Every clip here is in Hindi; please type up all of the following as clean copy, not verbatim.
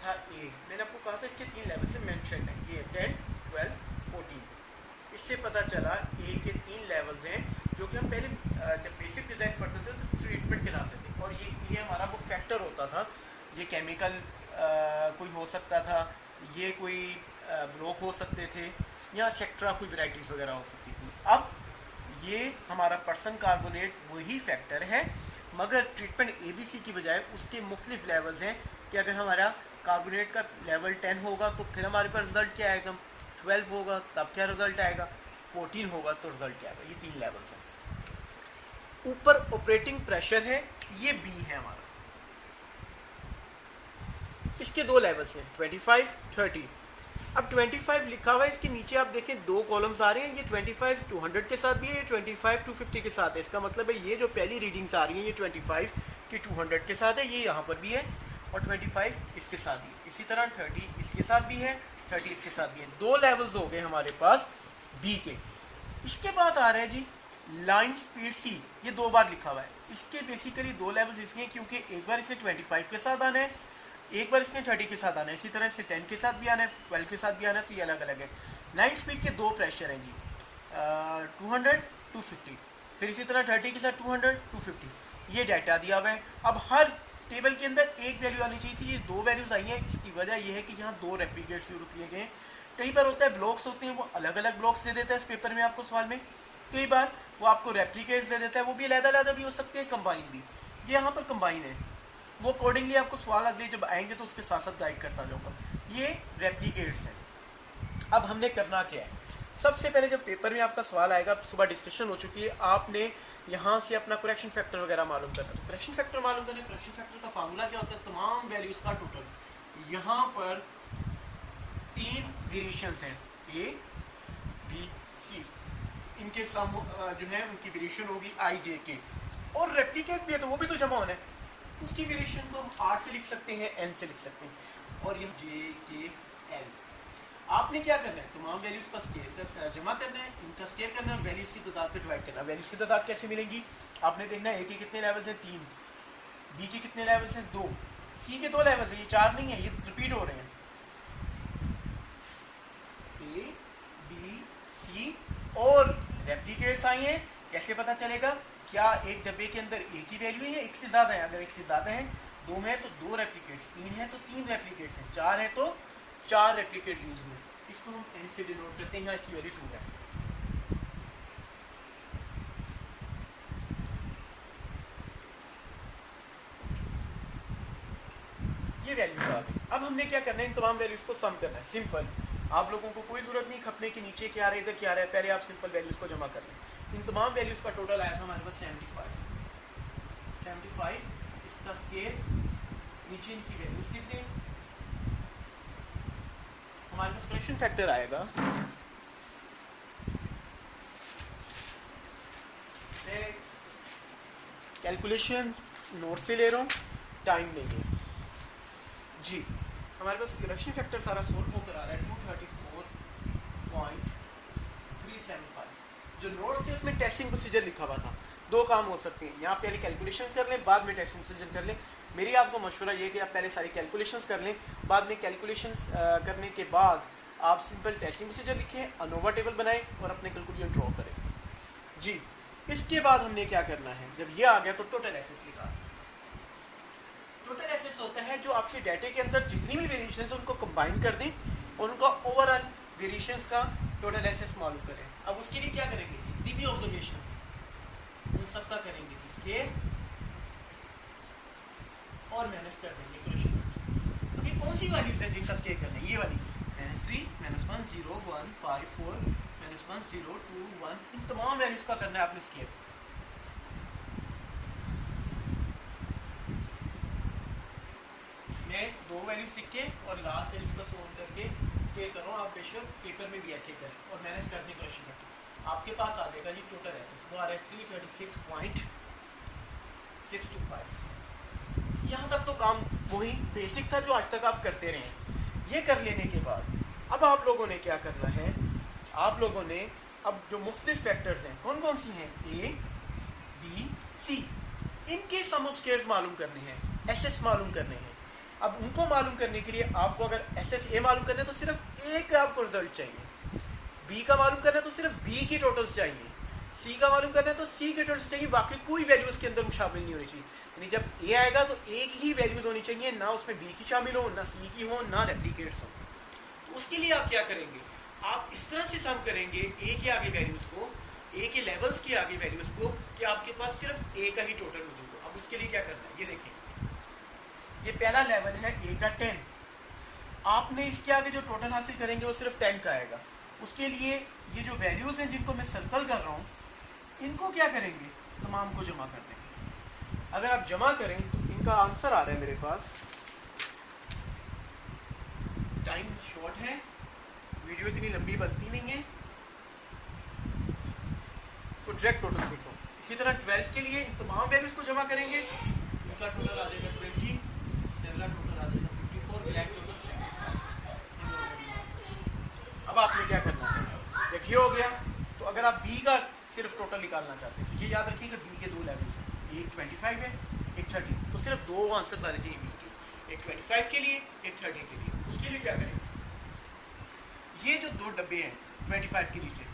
था ए, मैंने आपको कहा था इसके 3 लेवल से मेंशन है, ये 10, 12, 14। इससे पता चला ए के 3 लेवल्स हैं, जो कि हम पहले जब बेसिक डिज़ाइन पढ़ते थे तो ट्रीटमेंट कहलाते थे। और ये हमारा वो फैक्टर होता था, ये केमिकल कोई हो सकता था, ये कोई ब्लॉक हो सकते थे, या सेक्ट्रा कोई वैरायटीज़ वगैरह हो सकती थी। अब ये हमारा पर्सन कार्बोनेट वही फैक्टर है, मगर ट्रीटमेंट ABC की बजाय उसके मुख्तलिफ लेवल्स हैं कि अगर हमारा कार्बोनेट का लेवल 10 होगा तो फिर हमारे पास रिजल्ट क्या आएगा, 12 होगा तब क्या रिजल्ट आएगा, 14 होगा तो रिजल्ट क्या आएगा। ये 3 लेवल्स हैं। ऊपर ऑपरेटिंग प्रेशर है, ये B है हमारा। इसके 2 लेवल्स हैं, 25, 30। अब 25 लिखा हुआ है, इसके नीचे आप देखें 2 कॉलम्स आ रहे हैं, ये 25 200 के साथ भी है, ये 25 250 के साथ है। इसका मतलब है ये जो पहली रीडिंग्स आ रही हैं ये 25 की 200 के साथ है, ये यहाँ पर भी है, और 25 इसके साथ भी है। इसी तरह 30 इसके साथ भी है, 30 इसके साथ भी है। 2 लेवल्स हो गए हमारे पास बी के। इसके बाद आ रहा है जी लाइन स्पीड सी, ये 2 बार लिखा हुआ है। इसके बेसिकली 2 लेवल्स इसलिए क्योंकि एक बार इसे 25 के साथ आना है, एक बार इसमें 30 के साथ आना है, इसी तरह से 10 के साथ भी आना है, 12 के साथ भी आना है, तो ये अलग अलग है। लाइन स्पीड के 2 प्रेशर हैं जी, 200, 250, फिर इसी तरह 30 के साथ 200, 250। ये डाटा दिया हुआ है। अब हर टेबल के अंदर एक वैल्यू आनी चाहिए थी, ये 2 वैल्यूज आई हैं। इसकी वजह यह है कि यहाँ 2 रेप्लिकेट्स शुरू किए गए हैं। कई बार होता है ब्लॉक्स होते हैं, वो अलग अलग ब्लॉक्स दे देता है इस पेपर में आपको सवाल में, कई बार वो आपको रेप्लिकेट्स दे देता है, वो भी अलग-अलग भी हो सकते हैं, कंबाइन भी। ये यहाँ पर कंबाइन है, वो अकॉर्डिंगली आपको सवाल अगले जब आएंगे तो उसके साथ साथ गाइड करता जाऊंगा। ये रेप्लिकेट्स हैं। अब हमने करना क्या है, सबसे पहले जब पेपर में आपका सवाल आएगा, सुबह डिस्कशन हो चुकी है, आपने यहाँ से अपना करेक्शन फैक्टर वगैरह मालूम करना। तो करेक्शन फैक्टर मालूम करना, करेक्शन फैक्टर का फार्मूला क्या होता है, तमाम वैल्यूज का टोटल। यहाँ पर 3 वेरिएशंस हैं, A, B, C, इनके सम जो है उनकी वेरिएशन होगी I, J, K। और रेप्लिकेट भी है तो वो भी तो जमा होना है, उसकी वेरिएशन को हम R से लिख सकते हैं, N से लिख सकते हैं, और ये J, K, L। आपने क्या करना है, तमाम वैल्यूज का स्केयर जमा करना है, इनका स्केयर करना है और वैल्यूज की तादाद पे डिवाइड करना है। वैल्यूज की तादाद कैसे मिलेंगी, आपने देखना है A के कितने लेवल्स हैं, 3, B के कितने लेवल्स हैं, 2, C के 2 लेवल्स हैं, ये 4 नहीं है, ये रिपीट हो रहे हैं। A, B, C और रेप्लिकेट्स आई हैं, कैसे पता चलेगा, क्या एक डब्बे के अंदर एक ही वैल्यू है या एक से ज़्यादा है। अगर एक से ज़्यादा है, 2 है तो 2 रेप्लिकेट्स, 3 है तो 3 रेप्लिकेट्स हैं, 4 है तो 4 रेप्लिकेट यूज हुए। इसको हम N से डिनोट करते हैं, यहाँ इसकी वैल्यू 2 है। ये वैल्यूज आ गई। अब हमने क्या करना है, इन तमाम वैल्यूज को सम करना है। सिंपल, आप लोगों को कोई जरूरत नहीं खपने के नीचे क्या रहा है इधर क्या रहा है, पहले आप सिंपल वैल्यूज को जमा कर लें। इन तमाम वैल्यूज का टोटल आया था हमारे पास 75। इसका स्केयर, नीचे इनकी वैल्यूज लिख दें, हमारे पास करेक्शन फैक्टर आएगा, मैं कैलकुलेशन नोट से ले रहा हूँ, टाइम नहीं है जी। हमारे पास करेक्शन फैक्टर सारा सोल्व होकर आ रहा है 234.375। जो नोट्स थे उसमें टेस्टिंग प्रोसीजर लिखा हुआ था। 2 काम हो सकते हैं, यहाँ पहले कैलकुलेशंस कर लें, बाद में टेस्टिंग प्रोसीजर कर लें। मेरी आपको मशवरा ये कि आप पहले सारी कैलकुलेशंस कर लें, बाद में कैलकुलेशंस करने के बाद आप सिंपल टेस्टिंग प्रोसीजर लिखें, अनोवा टेबल बनाएं और अपने कैलकुलेशन ड्रॉ करें जी। इसके बाद हमने क्या करना है, जब ये आ गया तो टोटल एसेस लिखा। टोटल एसेस होता है जो आपके डाटे के अंदर जितनी भी वेरिएशंस हैं उनको कंबाइन कर दें और उनका ओवरऑल वेरिएशंस का टोटल एसेस मालूम करें। अब उसके लिए क्या करेंगे, जितनी भी ऑब्जर्वेशन उन सबका करेंगे स्केयर और माइनस कर देंगे क्वेश्चन। अब ये कौन सी वैल्यूज है जिनका स्केयर करना है, ये वाली -3, -1, 0, 1, 5, 4, -1, 0, 2, 1, इन तमाम वैल्यूज का करना है आपने स्केयर। मैं 2 वैल्यूज लिख के और लास्ट वैल्यूज का सोल्व करके स्केयर कर रहा हूँ, आप बेशक पेपर में भी ऐसे करें और माइनस कर दें क्वेश्चन फैक्टर। आपके पास आ जाएगा जी टोटल एसेस, वो आ रहा है 336.625। यहाँ तक तो काम वही बेसिक था जो आज तक आप करते रहे। ये कर लेने के बाद अब आप लोगों ने क्या करना है, आप लोगों ने अब जो मुख्तलिफ फैक्टर्स हैं कौन कौन सी हैं, A, B, C, इनके सम ऑफ स्क्वायर्स मालूम करने हैं, एसेस मालूम करने हैं। अब उनको मालूम करने के लिए आपको अगर SSA मालूम करना है तो सिर्फ A का आपको रिजल्ट चाहिए, B का मालूम करना है तो सिर्फ B की टोटल्स चाहिए, C का मालूम करना है तो C के टोटल्स चाहिए, बाकी कोई वैल्यू उसके अंदर शामिल नहीं होनी चाहिए। यानी जब A आएगा तो A की ही वैल्यूज होनी चाहिए, ना उसमें B की शामिल हो, ना C की हो, ना रेप्लिकेट्स हो। तो उसके लिए आप क्या करेंगे, आप इस तरह से सम करेंगे A के आगे वैल्यूज को, A के लेवल्स के आगे वैल्यूज को, कि आपके पास सिर्फ A का ही टोटल मौजूद हो। अब उसके लिए क्या करना है, ये देखिए, ये पहला लेवल है A का 10, आपने इसके आगे जो टोटल हासिल करेंगे वो सिर्फ 10 का आएगा। उसके लिए ये जो वैल्यूज हैं जिनको मैं सर्कल कर रहा हूँ, इनको क्या करेंगे, तमाम को जमा कर देंगे। अगर आप जमा करें तो इनका आंसर आ रहा है मेरे पास, टाइम शॉर्ट है, वीडियो इतनी लंबी बनती नहीं है, तो डायरेक्ट टोटल सीखो। इसी तरह 12 के लिए इन तमाम वैल्यूज को जमा करेंगे, इनका टोटल आ जाएगा 20, सेवला टोटल आ जाएगा 54, ब्लैक टोटल 75। अब आपने क्या करना है, देखिए हो गया। तो अगर आप B का सिर्फ टोटल निकालना चाहते हैं, तो ये याद रखिएगा B के दो लेवल्स हैं, एक 25 है, एक 30, तो सिर्फ दो आंसर आने चाहिए B के, एक 25 के लिए, एक 30 के लिए। उसके लिए क्या करेंगे, ये जो दो डब्बे हैं 25 के नीचे,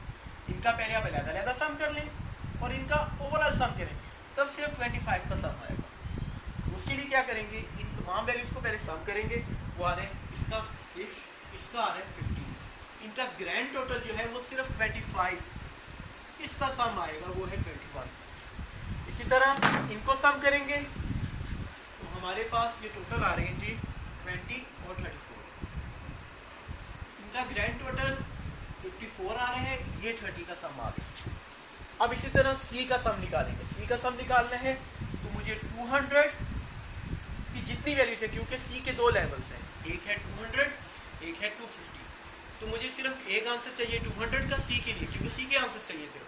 इनका पहले आप अलग-अलग सम कर लें और इनका ओवरऑल सम करें, तब सिर्फ 25 का सम आएगा। उसके लिए क्या करेंगे, इन तमाम वैल्यूज को पहले सम करेंगे, वो आ रहे हैं इसका 6, इसका आ रहा है 15, इनका ग्रैंड टोटल जो है वो सिर्फ 25, इसका सम आएगा वो है 21। इसी तरह इनको सम करेंगे तो हमारे पास ये टोटल आ रहे हैं जी 20 और 34, इनका ग्रैंड टोटल 54 आ रहे हैं, ये 30 का सम आ गया। अब इसी तरह C का सम निकालेंगे, C का सम निकालना है तो मुझे 200 की जितनी वैल्यूज है, क्योंकि C के दो लेवल्स हैं, एक है 200, एक है 250, तो मुझे सिर्फ एक आंसर चाहिए 200 का C के लिए, क्योंकि C के आंसर चाहिए सिर्फ,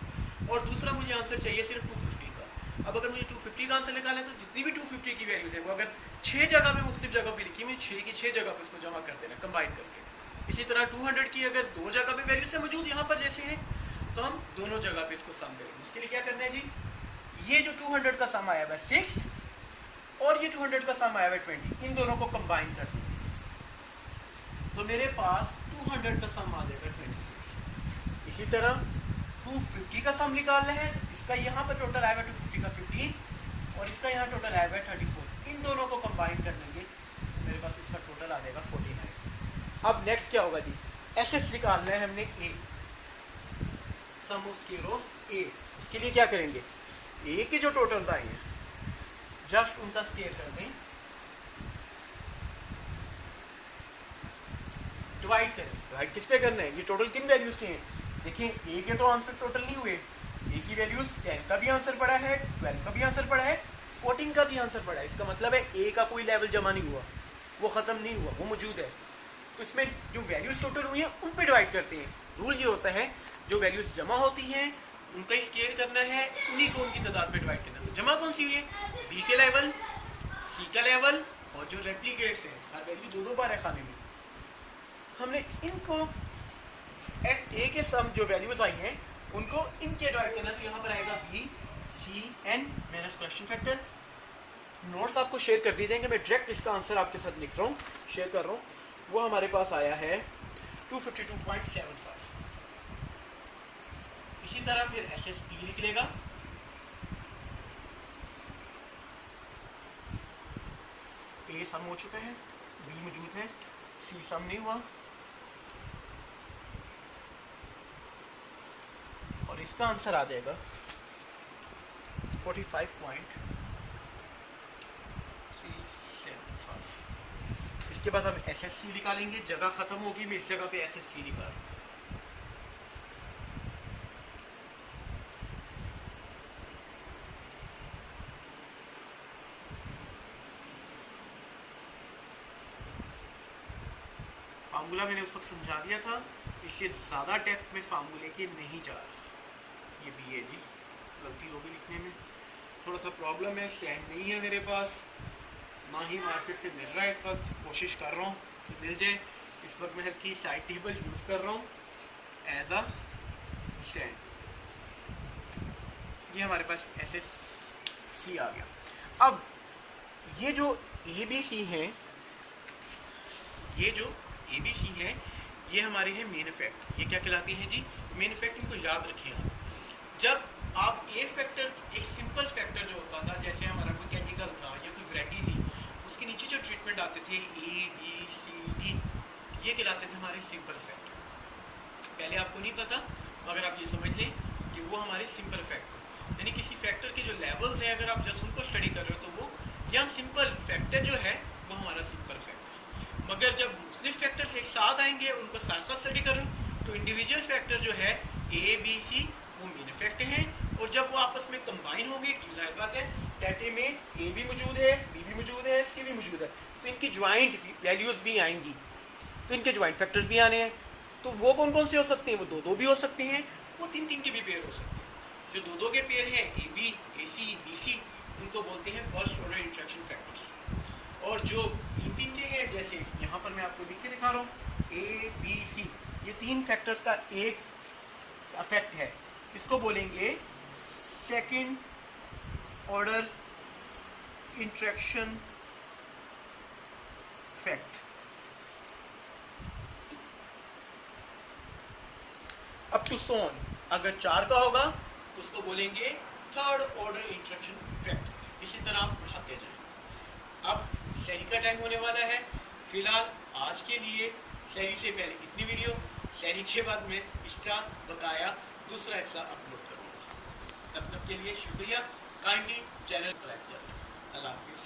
और दूसरा मुझे आंसर चाहिए सिर्फ 250 का। अब अगर मुझे 250 का आंसर निकालना है तो जितनी भी 250 की वैल्यूज है वो अगर 6 जगह पे मुख्तलिफ जगह पे लिखी, मुझे 6 की 6 जगह पे उसको जमा कर देना कंबाइन करके। इसी तरह 200 की अगर दो जगह पे वैल्यूज है मौजूद यहाँ पर जैसे हैं, तो हम दोनों जगह पे इसको सम करेंगे। इसके लिए क्या करना है जी, ये जो 200 का सम आया हुआ है 6 और ये 200 का सम आया हुआ है 20, इन दोनों को कंबाइन कर देंगे तो मेरे पास 200 का सम आ जाएगा 26। इसी तरह 250 का सम निकालना है, इसका यहाँ पर टोटल आएगा 250 का 15 और इसका यहाँ टोटल आएगा 34, इन दोनों को कंबाइन कर लेंगे तो मेरे पास इसका टोटल आ जाएगा 49। अब नेक्स्ट क्या होगा जी, SS निकालना है हमने A, sum of square of A। उसके लिए क्या करेंगे, A के जो टोटल्स आए हैं जस्ट उनका स्क्वायर कर दें, डिवाइड करें। डिवाइड किस पे करना है, ये टोटल किन वैल्यूज के हैं, देखिए A के तो आंसर टोटल नहीं हुए, A की वैल्यूज 10 का भी आंसर पड़ा है, 12 का भी आंसर पड़ा है, 14 का भी आंसर पड़ा है। इसका मतलब है A का कोई लेवल जमा नहीं हुआ, वो ख़त्म नहीं हुआ, वो मौजूद है। तो इसमें जो वैल्यूज टोटल हुई हैं उन पे डिवाइड करते हैं। रूल ये होता है जो वैल्यूज जमा होती हैं उनका ही स्केल करना है, उन्हीं को उनकी तादाद पे डिवाइड करना है। तो जमा कौन सी हुई है, B के लेवल, C का लेवल और जो रेप्लिकेट्स हैं, हर वैल्यू दो दो बार है खाने में, हमने इनको A के सम जो वैल्यूज आई हैं उनको इनके डिवाइड करना। तो यहाँ पर आएगा B C N minus question factor. Notes आपको शेयर कर दिए जाएंगे, मैं डायरेक्ट इसका आंसर आपके साथ लिख रहा हूँ, शेयर कर रहा हूँ। वो हमारे पास आया है 252.75। इसी तरह फिर SSP लिख लेगा, A सम हो चुका है, B मौजूद है, C सम नहीं हुआ और इसका आंसर आ जाएगा 45.375। इसके बाद हम SSC निकालेंगे, जगह खत्म होगी, मैं इस जगह पे SSC निकाल, फार्मूला मैंने उस वक्त समझा दिया था, इससे ज़्यादा डेप्थ में फार्मूले के नहीं जा रहा। ये भी है जी, गलती होगी लिखने में, थोड़ा सा प्रॉब्लम है, स्टैंड नहीं है मेरे पास, ना ही मार्केट से मिल रहा है इस वक्त, कोशिश कर रहा हूँ कि मिल जाए। इस वक्त मैं हर की साइड टेबल यूज़ कर रहा हूँ एज अ स्टैंड। ये हमारे पास SSC आ गया। अब ये जो ABC हैं ये जो ए बी सी हैं ये हमारे हैं मेन इफेक्ट। ये क्या कहलाते हैं जी? Main effect. इनको याद रखें आप। जब आप ए फैक्टर, एक सिंपल फैक्टर जो होता था, जैसे हमारा कोई केमिकल था या कोई वैरायटी थी, उसके नीचे जो ट्रीटमेंट आते थे ए बी सी डी, ये कहलाते थे हमारे सिंपल फैक्टर। पहले आपको नहीं पता, मगर आप ये समझ लें कि वो हमारे सिंपल फैक्टर, यानी किसी फैक्टर के जो लेवल्स हैं अगर आप जस्ट उनको स्टडी कर रहे हो तो वो, या सिंपल फैक्टर जो है वो हमारा सिंपल फैक्टर। मगर जब मुख्तलिफ फैक्टर्स एक साथ आएंगे, उनको साथ साथ स्टडी कर रहे हो, तो इंडिविजुअल फैक्टर जो है ए बी सी वो मेन इफेक्ट हैं, और जब वो आपस में कंबाइन होंगे, जाहिर बात है डाटे में ए भी मौजूद है, बी भी मौजूद है, सी भी मौजूद है, तो इनकी ज्वाइंट वैल्यूज भी आएंगी, तो इनके ज्वाइंट फैक्टर्स भी आने हैं। तो वो कौन कौन से हो सकते हैं? वो दो दो भी हो सकते हैं, वो तीन तीन के भी पेयर हो सकते हैं। जो दो दो के पेयर हैं A B, A C, B C, उनको बोलते हैं फर्स्ट ऑर्डर इंटरेक्शन फैक्टर्स। और जो तीन तीन के हैं, जैसे यहाँ पर मैं आपको लिख के दिखा रहा हूँ ए बी सी, ये तीन फैक्टर्स का एक इफेक्ट है, इसको बोलेंगे second order interaction fact. Up to सोन, अगर चार का होगा तो उसको बोलेंगे थर्ड ऑर्डर इंटरेक्शन फैक्ट। इसी तरह आप बढ़ाते जाएं। अब शहरी का टाइम होने वाला है, फिलहाल आज के लिए शहरी से पहले इतनी वीडियो, शहरी के बाद में इसका बकाया दूसरा हिस्सा अपलोड करूँगा। तब तक के लिए शुक्रिया। काइंडली चैनल को लाइक करें। अल्लाह हाफिज़।